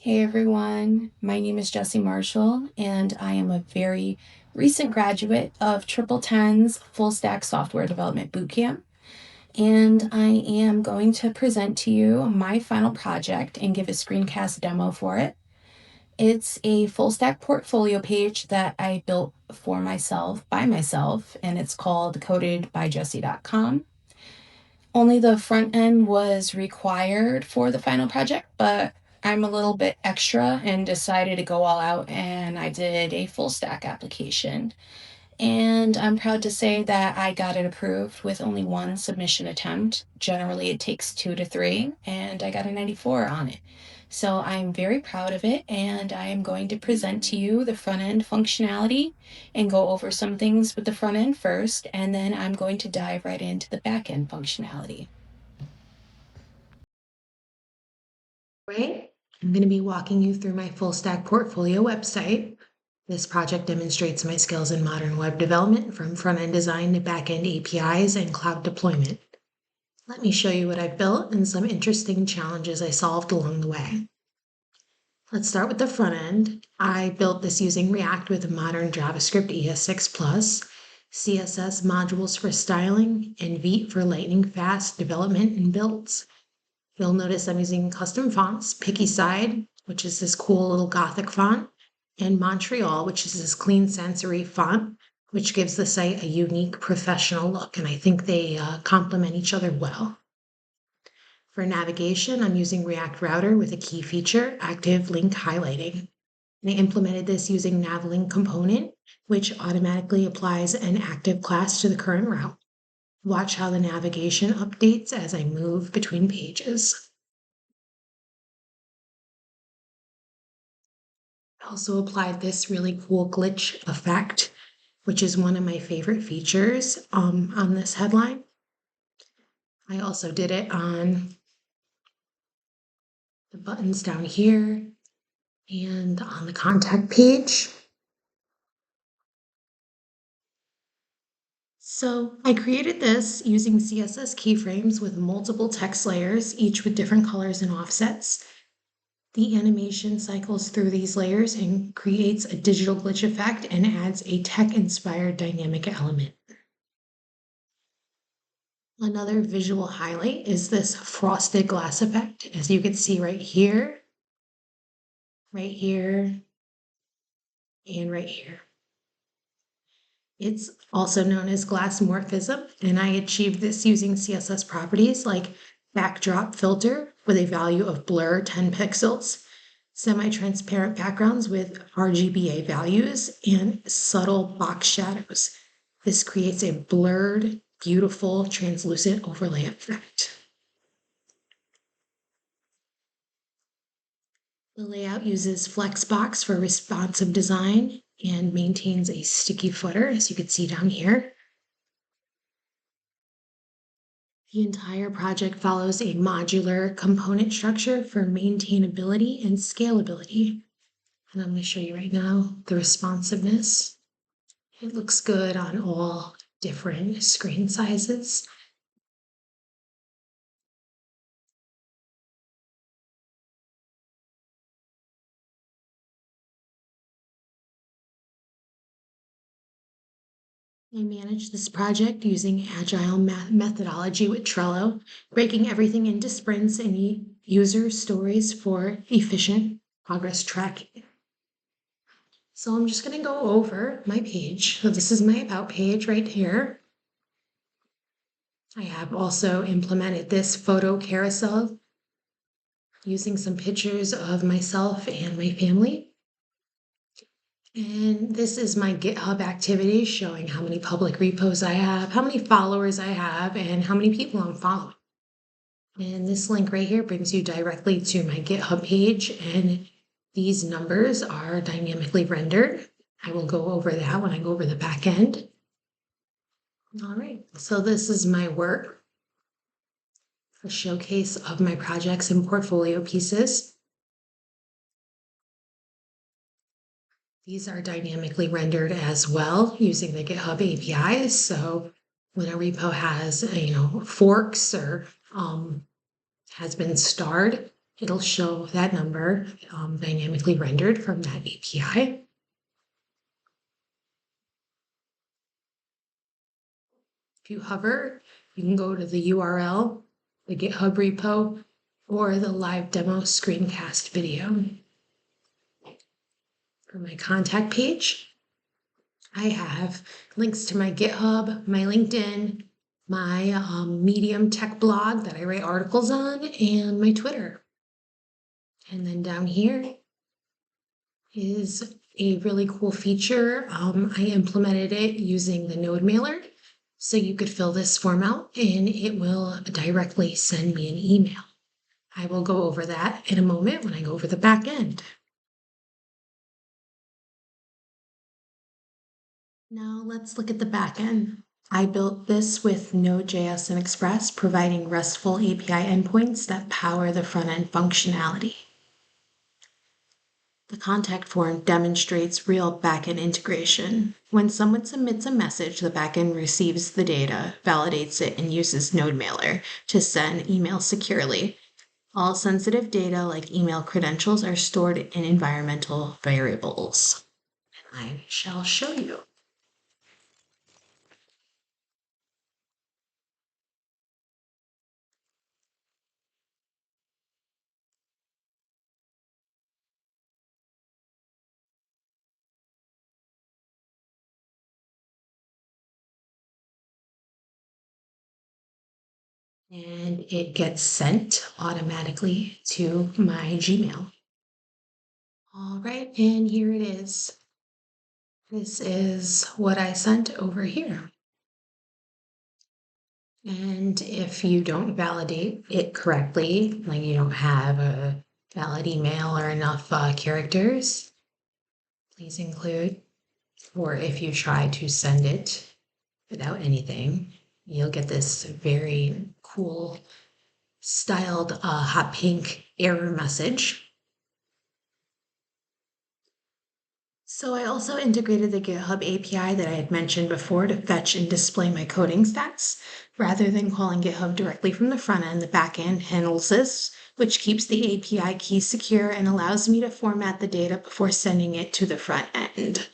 Hey everyone, my name is Jessi Marshall, and I am a very recent graduate of Triple Ten's Full Stack Software Development Bootcamp. And I am going to present to you my final project and give a screencast demo for it. It's a full stack portfolio page that I built for myself by myself, and it's called codedbyjessi.com. Only the front end was required for the final project, but I'm a little bit extra and decided to go all out, and I did a full stack application. And I'm proud to say that I got it approved with only one submission attempt. Generally, it takes 2 to 3, and I got a 94 on it. So I'm very proud of it, and I am going to present to you the front end functionality and go over some things with the front end first, and then I'm going to dive right into the back end functionality. Right? I'm going to be walking you through my full stack portfolio website. This project demonstrates my skills in modern web development from front-end design to back-end APIs and cloud deployment. Let me show you what I've built and some interesting challenges I solved along the way. Let's start with the front end. I built this using React with modern JavaScript ES6+, CSS modules for styling, and Vite for lightning-fast development and builds. You'll notice I'm using custom fonts, Picky Side, which is this cool little Gothic font, and Montreal, which is this clean sans serif font, which gives the site a unique professional look, and I think they complement each other well. For navigation, I'm using React Router with a key feature, active link highlighting. And I implemented this using navlink component, which automatically applies an active class to the current route. Watch how the navigation updates as I move between pages. I also applied this really cool glitch effect, which is one of my favorite features on this headline. I also did it on the buttons down here and on the contact page. So I created this using CSS keyframes with multiple text layers, each with different colors and offsets. The animation cycles through these layers and creates a digital glitch effect and adds a tech-inspired dynamic element. Another visual highlight is this frosted glass effect, as you can see right here, and right here. It's also known as glass morphism, and I achieved this using CSS properties like backdrop filter with a value of blur 10 pixels, semi-transparent backgrounds with RGBA values, and subtle box shadows. This creates a blurred, beautiful, translucent overlay effect. The layout uses Flexbox for responsive design and maintains a sticky footer, as you can see down here. The entire project follows a modular component structure for maintainability and scalability. And I'm going to show you right now the responsiveness. It looks good on all different screen sizes. I manage this project using agile methodology with Trello, breaking everything into sprints and user stories for efficient progress tracking. So I'm just going to go over my page. So this is my about page right here. I have also implemented this photo carousel using some pictures of myself and my family. And this is my GitHub activity showing how many public repos I have, how many followers I have, and how many people I'm following. And this link right here brings you directly to my GitHub page, and these numbers are dynamically rendered. I will go over that when I go over the back end. All right, so this is my work, a showcase of my projects and portfolio pieces. These are dynamically rendered as well using the GitHub API. So when a repo has, forks or has been starred, it'll show that number dynamically rendered from that API. If you hover, you can go to the URL, the GitHub repo, or the live demo screencast video. For my contact page, I have links to my GitHub, my LinkedIn, my Medium tech blog that I write articles on, and my Twitter. And then down here is a really cool feature. I implemented it using the node mailer. So you could fill this form out and it will directly send me an email. I will go over that in a moment when I go over the back end. Now let's look at the back end. I built this with Node.js and Express, providing RESTful API endpoints that power the front-end functionality. The contact form demonstrates real backend integration. When someone submits a message, the backend receives the data, validates it, and uses NodeMailer to send emails securely. All sensitive data, like email credentials, are stored in environmental variables. I shall show you. And it gets sent automatically to my Gmail. All right, and here it is. This is what I sent over here. And if you don't validate it correctly, like you don't have a valid email or enough characters, please include, or if you try to send it without anything, you'll get this very cool styled hot pink error message. So I also integrated the GitHub API that I had mentioned before to fetch and display my coding stats. Rather than calling GitHub directly from the front end, the back end handles this, which keeps the API key secure and allows me to format the data before sending it to the front end.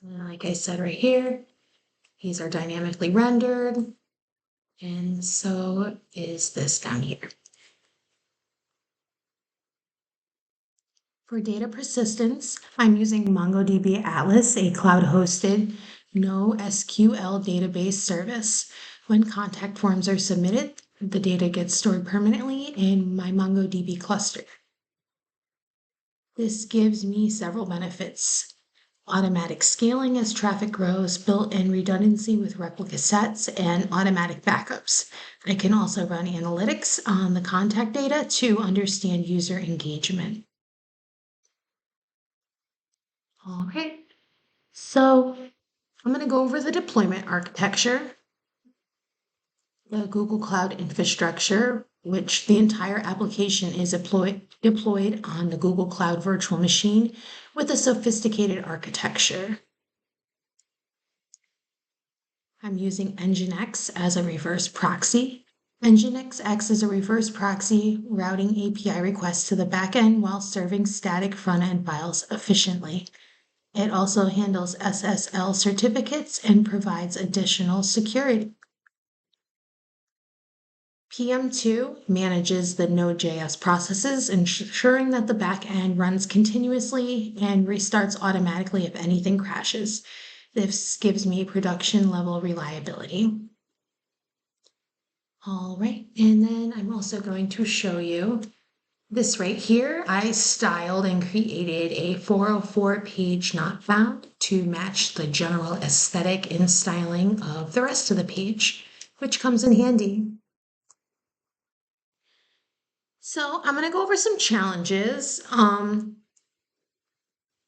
Like I said right here, these are dynamically rendered, and so is this down here. For data persistence, I'm using MongoDB Atlas, a cloud-hosted NoSQL database service. When contact forms are submitted, the data gets stored permanently in my MongoDB cluster. This gives me several benefits. Automatic scaling as traffic grows, built-in redundancy with replica sets, and automatic backups. I can also run analytics on the contact data to understand user engagement. All right, so I'm going to go over the deployment architecture, the Google Cloud infrastructure, which the entire application is deployed on the Google Cloud virtual machine with a sophisticated architecture. I'm using NGINX as a reverse proxy. NGINX acts as a reverse proxy, routing API requests to the backend while serving static front-end files efficiently. It also handles SSL certificates and provides additional security. PM2 manages the Node.js processes, ensuring that the backend runs continuously and restarts automatically if anything crashes. This gives me production level reliability. All right, and then I'm also going to show you this right here. I styled and created a 404 page not found to match the general aesthetic and styling of the rest of the page, which comes in handy. So I'm going to go over some challenges. I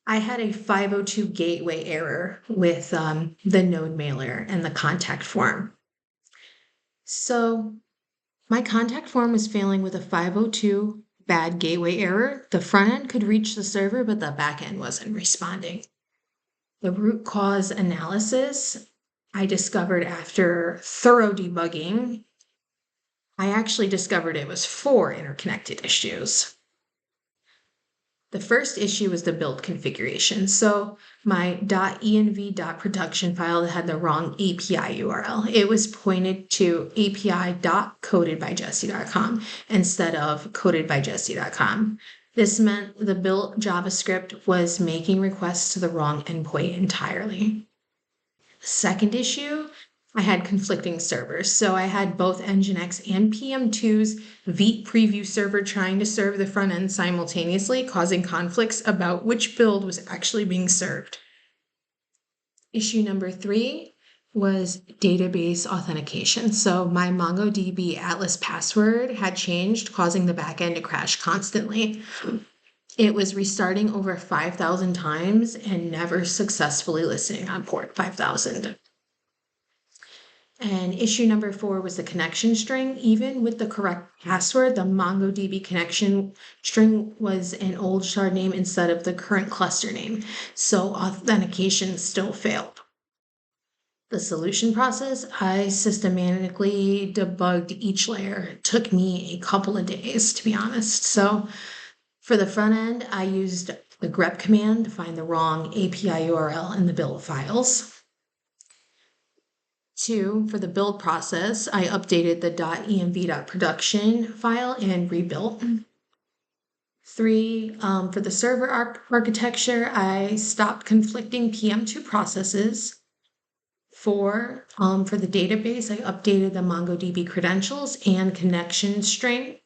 had a 502 gateway error with the node mailer and the contact form. So my contact form was failing with a 502 bad gateway error. The front end could reach the server, but the back end wasn't responding. The root cause analysis I discovered after thorough debugging I actually discovered it was 4 interconnected issues. The first issue was the build configuration. So my .env.production file had the wrong API URL. It was pointed to api.codedbyjessi.com instead of codedbyjessi.com. This meant the built JavaScript was making requests to the wrong endpoint entirely. The second issue, I had conflicting servers. So I had both NGINX and PM2's Vite preview server trying to serve the front end simultaneously, causing conflicts about which build was actually being served. Issue number 3 was database authentication. So my MongoDB Atlas password had changed, causing the backend to crash constantly. It was restarting over 5,000 times and never successfully listening on port 5,000. And issue number 4 was the connection string. Even with the correct password, the MongoDB connection string was an old shard name instead of the current cluster name, so authentication still failed. The solution process, I systematically debugged each layer. It took me a couple of days, to be honest. So for the front end, I used the grep command to find the wrong API URL in the build files. 2, for the build process, I updated the .env.production file and rebuilt. 3, for the server architecture, I stopped conflicting PM2 processes. 4, for the database, I updated the MongoDB credentials and connection string.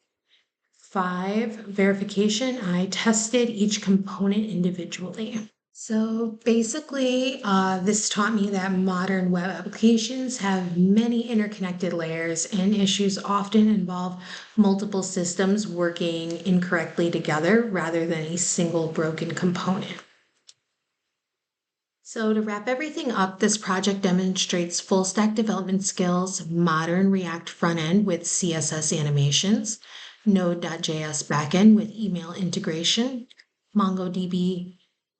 5, verification, I tested each component individually. So basically, this taught me that modern web applications have many interconnected layers, and issues often involve multiple systems working incorrectly together rather than a single broken component. So to wrap everything up, this project demonstrates full stack development skills, modern React front end with CSS Animations, Node.js backend with email integration, MongoDB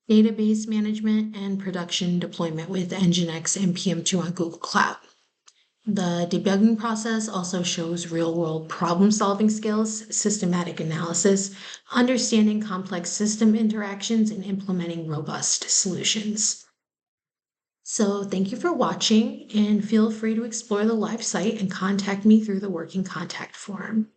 database management, and production deployment with NGINX and PM2 on Google Cloud. The debugging process also shows real-world problem-solving skills, systematic analysis, understanding complex system interactions, and implementing robust solutions. So thank you for watching, and feel free to explore the live site and contact me through the working contact form.